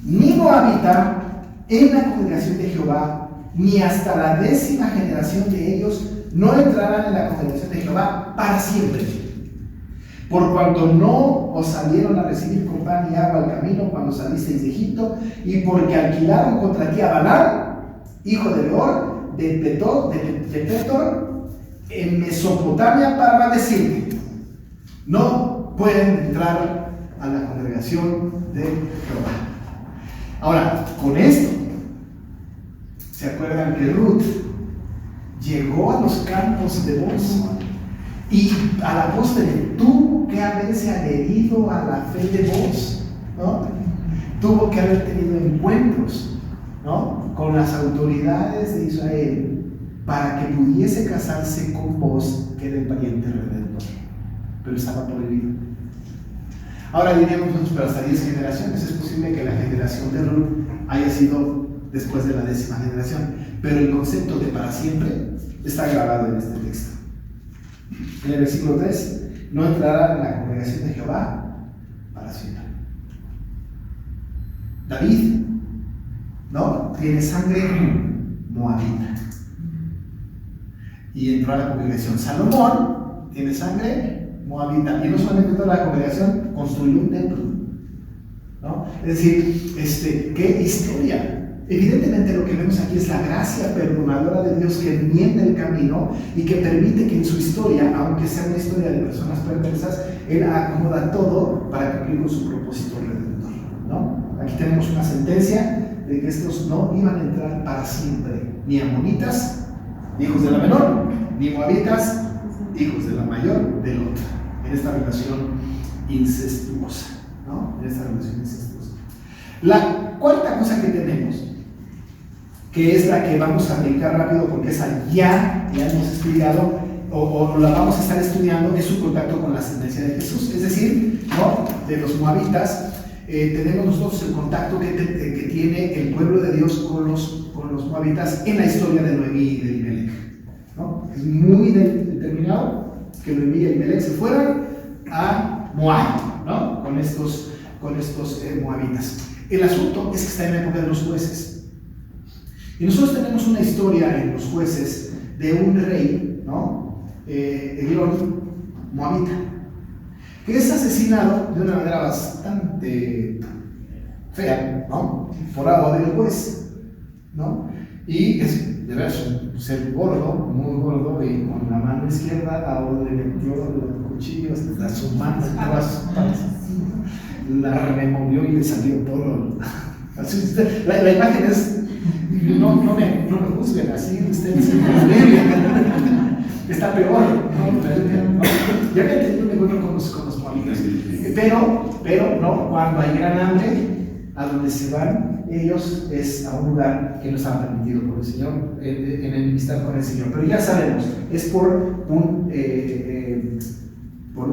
[SPEAKER 1] ni moabita en la congregación de Jehová, ni hasta la 10ª generación de ellos no entrarán en la congregación de Jehová para siempre. Por cuanto no os salieron a recibir con pan y agua al camino cuando salisteis de Egipto, y porque alquilaron contra ti a Balaam, hijo de Beor, de Petor, en Mesopotamia, para maldecirte. No pueden entrar a la congregación de Jehová. Ahora, con esto, ¿se acuerdan que Ruth llegó a los campos de Boaz? Y a la postre tuvo que haberse adherido a la fe de Boaz, ¿no? Tuvo que haber tenido encuentros, ¿no?, con las autoridades de Israel para que pudiese casarse con Boaz, que era el pariente redentor, pero estaba prohibido. Ahora diríamos nosotros, pero hasta 10 generaciones, es posible que la generación de Ruth haya sido después de la 10ª generación, pero el concepto de para siempre está grabado en este texto. En el versículo 3, no entrará en la congregación de Jehová para siempre. David, ¿no?, tiene sangre moabita y entró a la congregación. Salomón tiene sangre moabita y no solamente entró a la congregación, construyó un templo, ¿no? Es decir, qué historia, Evidentemente lo que vemos aquí es la gracia perdonadora de Dios que enmienda el camino y que permite que en su historia, aunque sea una historia de personas perversas, Él acomoda todo para cumplir con su propósito redentor, ¿no? Aquí tenemos una sentencia de que estos no iban a entrar para siempre, ni amonitas, hijos de la menor, ni moabitas, hijos de la mayor del otro, en esta relación incestuosa, ¿no? En esta relación incestuosa. La cuarta cosa que tenemos, que es la que vamos a aplicar rápido porque esa ya hemos estudiado o la vamos a estar estudiando, es su contacto con la sentencia de Jesús, es decir, ¿no? De los moabitas. Tenemos nosotros el contacto que tiene el pueblo de Dios con los moabitas en la historia de Noemí y de Elimelech, ¿no? Es muy determinado que Noemí y Elimelech se fueran a Moab, ¿no? Con estos moabitas. El asunto es que está en la época de los jueces. Y nosotros tenemos una historia en los jueces de un rey, ¿no? Eglón, moabita, que es asesinado de una manera bastante fea, ¿no? Por agua del juez, ¿no? Y es de veras un ser gordo, muy gordo, y con la mano izquierda ahora le metió el cuchillo hasta su mano, todas sus patas, la removió y le salió todo. La imagen es, no me juzguen, así ustedes está peor, ¿no? Ya me encuentro con los moabitas, pero no, cuando hay gran hambre, a donde se van ellos es a un lugar que no estaba permitido por el Señor, en enemistad con el Señor. Pero ya sabemos, es por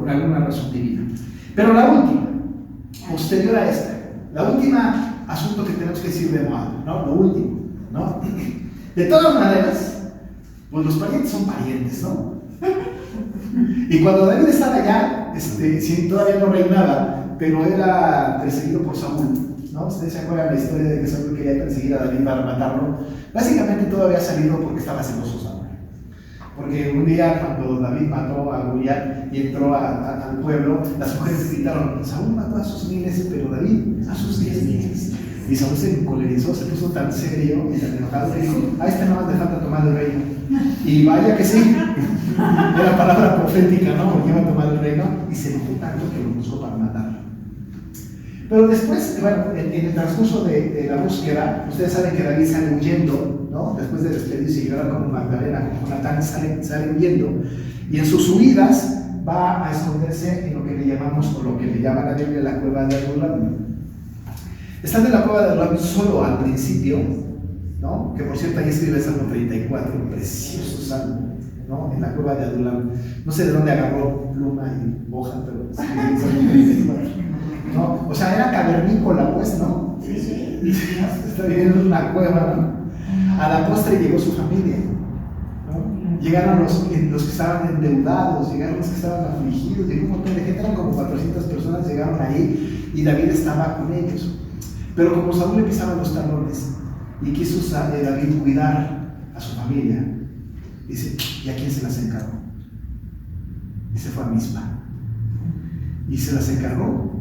[SPEAKER 1] alguna razón divina. Pero la última, posterior a esta, la última asunto que tenemos que decir de Moab, ¿no? Lo último, ¿no? De todas maneras, pues los parientes son parientes, ¿no? Y cuando David estaba allá, todavía no reinaba, pero era perseguido por Saúl, ¿no? Ustedes se acuerdan la historia de que Saúl quería perseguir a David para matarlo. Básicamente todo había salido porque estaba celoso Saúl. Porque un día cuando David mató a Goliat y entró al pueblo, las mujeres gritaron: Saúl mató a sus miles, pero David a sus 10,000. Y Saúl se encolerizó, se puso tan serio y tan enojado que dijo: a este no más le falta tomar el reino. Y vaya que sí, era palabra profética, ¿no? Porque iba a tomar el reino, y se enojó tanto que lo buscó para matarlo. Pero después, bueno, en el transcurso de la búsqueda, ustedes saben que David sale huyendo, ¿no? Después de despedirse y llorar con Magdalena, con Jonatán, sale huyendo, y en sus huidas va a esconderse en lo que le llamamos, o lo que le llama la Biblia, la cueva de Adulam. Estando en la cueva de Adulam solo al principio, ¿no? Que por cierto ahí escribe el Salmo 34, un precioso salmo, ¿no? En la cueva de Adulam. No sé de dónde agarró pluma y hoja, pero escribió el Salmo 34, ¿no? O sea, era cavernícola, pues, ¿no?
[SPEAKER 3] Sí.
[SPEAKER 1] Está viviendo en una cueva, ¿no? A la postre llegó su familia, ¿no? Llegaron los que estaban endeudados, llegaron los que estaban afligidos, llegó un montón de gente, eran como 400 personas, llegaron ahí y David estaba con ellos. Pero como Saúl le pisaba los talones y quiso David cuidar a su familia, dice: ¿y a quién se las encargó? Y se fue a Mispa y se las encargó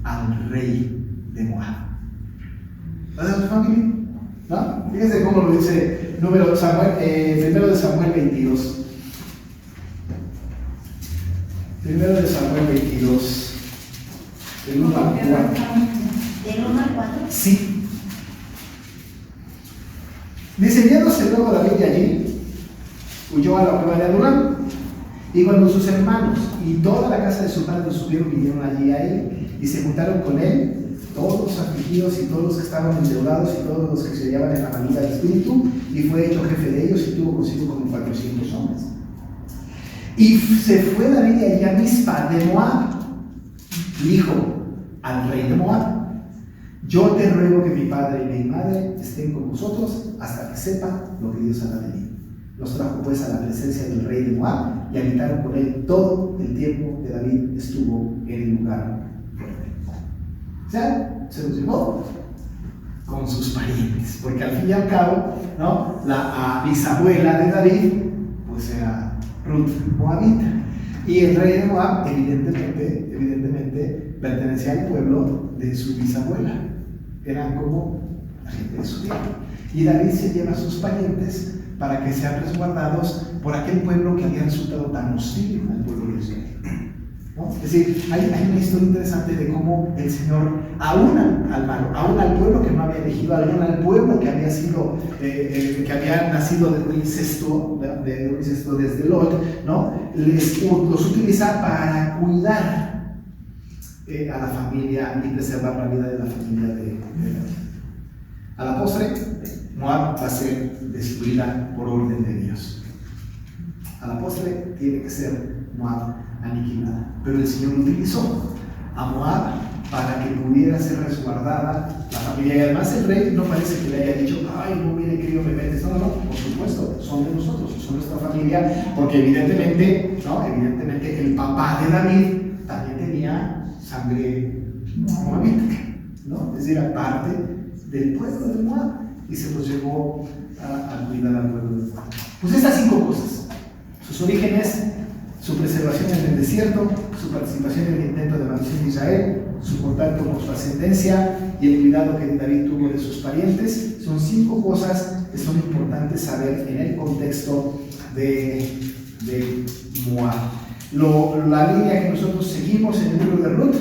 [SPEAKER 1] al rey de Moab. ¿Vas a su familia? ¿No? Fíjense cómo lo dice primero de Samuel 22. Primero de Samuel 22, del 1 al 4.
[SPEAKER 3] ¿Del 1 al 4?
[SPEAKER 1] Sí. Dice: yéndose luego David de allí, huyó a la cueva de Adulam. Y cuando sus hermanos y toda la casa de su padre subieron, vinieron allí a él y se juntaron con él, todos los afligidos y todos los que estaban endeudados y todos los que se hallaban en la manera del espíritu, y fue hecho jefe de ellos y tuvo consigo como 400 hombres. Y se fue David de allí a Mispa de Moab, dijo al rey de Moab: yo te ruego que mi padre y mi madre estén con vosotros hasta que sepan lo que Dios hará de mí. Los trajo pues a la presencia del rey de Moab y habitaron con él todo el tiempo que David estuvo en el lugar fuerte. O sea, se los llevó con sus parientes, porque al fin y al cabo, ¿no? La bisabuela de David pues era Ruth moabita, y el rey de Moab evidentemente pertenecía al pueblo de su bisabuela. Eran como la gente de su tiempo. Y David se lleva a sus parientes para que sean resguardados por aquel pueblo que había resultado tan hostil al pueblo de Israel, ¿no? Es decir, hay una historia interesante de cómo el Señor, aún al malo, aún al pueblo que no había elegido, aún al pueblo que había sido, que había nacido de un incesto desde Lot, ¿no? Los utiliza para cuidar a la familia y preservar la vida de la familia de David. A la postre, Moab va a ser destruida por orden de Dios. A la postre tiene que ser Moab aniquilada. Pero el Señor utilizó a Moab para que pudiera ser resguardada la familia. Y además el rey no parece que le haya dicho, ay, no, mire que yo me metes. No, por supuesto, son de nosotros, son nuestra familia, porque evidentemente el papá de David también tenía sangre moabita, ¿no? Es decir, aparte del pueblo de Moab, y se los llevó a cuidar al pueblo de Moab. Pues estas 5 cosas: sus orígenes, su preservación en el desierto, su participación en el intento de evasión de Israel, su contacto con su ascendencia y el cuidado que David tuvo de sus parientes, son 5 cosas que son importantes saber en el contexto de Moab. La línea que nosotros seguimos en el libro de Ruth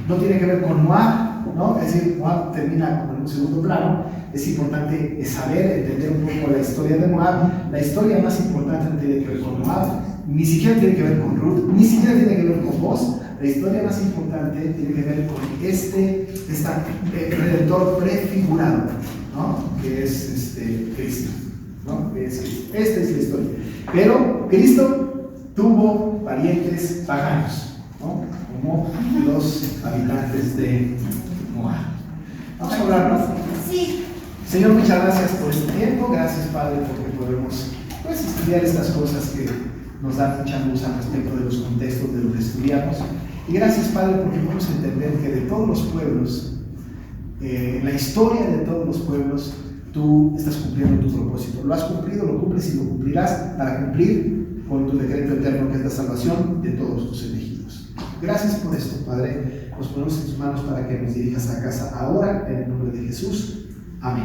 [SPEAKER 1] no tiene que ver con Moab, ¿no? Es decir, Moab termina como en un segundo plano. Es importante saber, entender un poco la historia de Moab. La historia más importante no tiene que ver con Moab, ni siquiera tiene que ver con Ruth, ni siquiera tiene que ver con vos. La historia más importante tiene que ver con este redentor prefigurado, ¿no? Que es Cristo, ¿no? Esta es la historia. Pero Cristo tuvo parientes paganos, ¿no? Como los habitantes de Moab. Vamos a hablarnos.
[SPEAKER 3] Sí.
[SPEAKER 1] Señor, muchas gracias por este tiempo. Gracias, Padre, porque podemos estudiar estas cosas que nos dan mucha luz al respecto de los contextos de lo que estudiamos. Y gracias, Padre, porque podemos entender que de todos los pueblos, en la historia de todos los pueblos, tú estás cumpliendo tu propósito. Lo has cumplido, lo cumples y lo cumplirás para cumplir con tu decreto eterno, que es la salvación de todos tus elegidos. Gracias por esto, Padre. Nos ponemos en tus manos para que nos dirijas a casa ahora, en el nombre de Jesús. Amén.